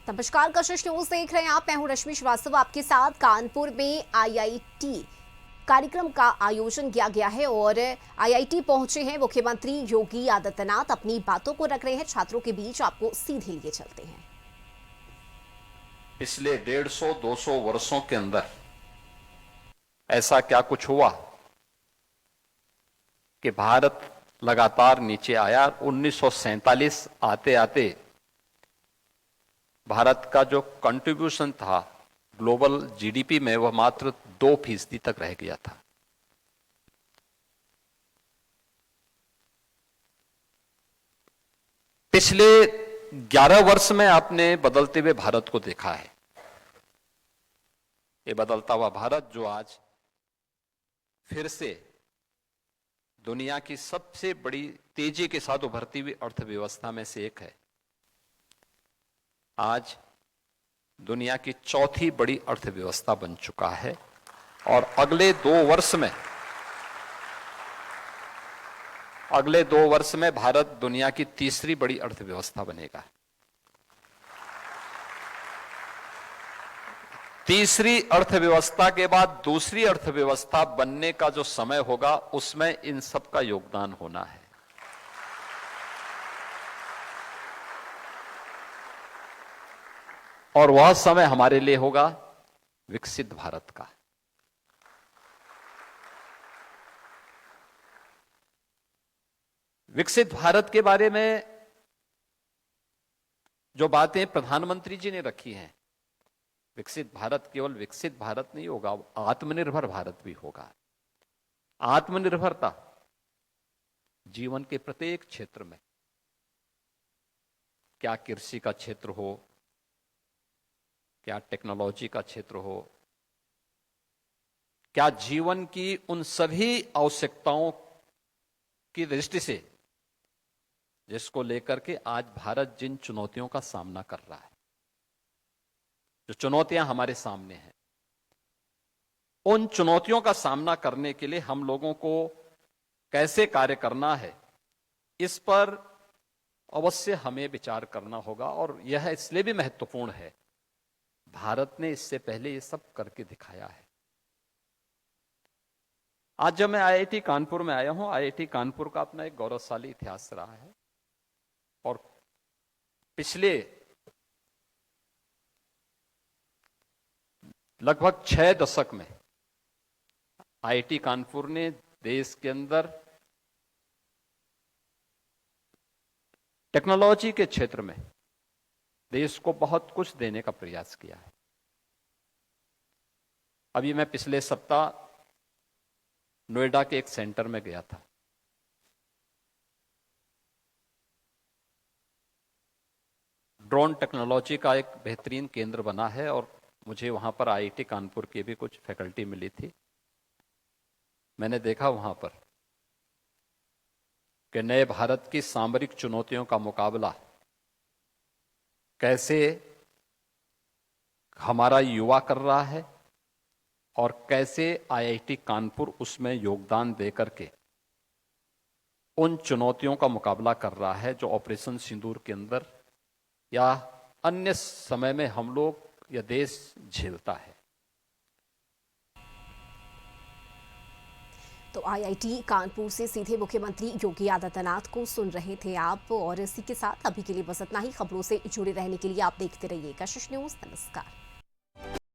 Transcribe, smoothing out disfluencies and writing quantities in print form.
नमस्कार, कशिश न्यूज देख रहे हैं आप। मैं हूं रश्मि श्रीवास्तव आपके साथ। कानपुर में आईआईटी कार्यक्रम का आयोजन किया गया है और आईआईटी पहुंचे हैं मुख्यमंत्री योगी आदित्यनाथ। अपनी बातों को रख रहे हैं छात्रों के बीच। आपको सीधे लिए चलते हैं। पिछले 150-200 वर्षों के अंदर ऐसा क्या कुछ हुआ कि भारत लगातार नीचे आया। 1947 आते आते भारत का जो कंट्रीब्यूशन था ग्लोबल जीडीपी में वह मात्र 2% तक रह गया था। पिछले 11 वर्ष में आपने बदलते हुए भारत को देखा है। ये बदलता हुआ भारत जो आज फिर से दुनिया की सबसे बड़ी तेजी के साथ उभरती हुई अर्थव्यवस्था में से एक है। आज दुनिया की चौथी बड़ी अर्थव्यवस्था बन चुका है और अगले 2 वर्ष में भारत दुनिया की तीसरी बड़ी अर्थव्यवस्था बनेगा। तीसरी अर्थव्यवस्था के बाद दूसरी अर्थव्यवस्था बनने का जो समय होगा उसमें इन सब का योगदान होना है। और वह समय हमारे लिए होगा विकसित भारत का। विकसित भारत के बारे में जो बातें प्रधानमंत्री जी ने रखी हैं, विकसित भारत केवल विकसित भारत नहीं होगा, आत्मनिर्भर भारत भी होगा। आत्मनिर्भरता जीवन के प्रत्येक क्षेत्र में, क्या कृषि का क्षेत्र हो, क्या टेक्नोलॉजी का क्षेत्र हो, क्या जीवन की उन सभी आवश्यकताओं की दृष्टि से जिसको लेकर के आज भारत जिन चुनौतियों का सामना कर रहा है, जो चुनौतियां हमारे सामने हैं, उन चुनौतियों का सामना करने के लिए हम लोगों को कैसे कार्य करना है, इस पर अवश्य हमें विचार करना होगा। और यह इसलिए भी महत्वपूर्ण है, भारत ने इससे पहले ये सब करके दिखाया है। आज जब मैं आईआईटी कानपुर में आया हूं, आईआईटी कानपुर का अपना एक गौरवशाली इतिहास रहा है और पिछले लगभग 6 दशक में आईआईटी कानपुर ने देश के अंदर टेक्नोलॉजी के क्षेत्र में देश को बहुत कुछ देने का प्रयास किया है। अभी मैं पिछले सप्ताह नोएडा के एक सेंटर में गया था। ड्रोन टेक्नोलॉजी का एक बेहतरीन केंद्र बना है और मुझे वहां पर आईआईटी कानपुर की भी कुछ फैकल्टी मिली थी। मैंने देखा वहां पर कि नए भारत की सामरिक चुनौतियों का मुकाबला कैसे हमारा युवा कर रहा है और कैसे आईआईटी कानपुर उसमें योगदान देकर के उन चुनौतियों का मुकाबला कर रहा है जो ऑपरेशन सिंदूर के अंदर या अन्य समय में हम लोग या देश झेलता है। तो आईआईटी कानपुर से सीधे मुख्यमंत्री योगी आदित्यनाथ को सुन रहे थे आप। और इसी के साथ अभी के लिए बस इतना ही। खबरों से जुड़े रहने के लिए आप देखते रहिए कशिश न्यूज। नमस्कार।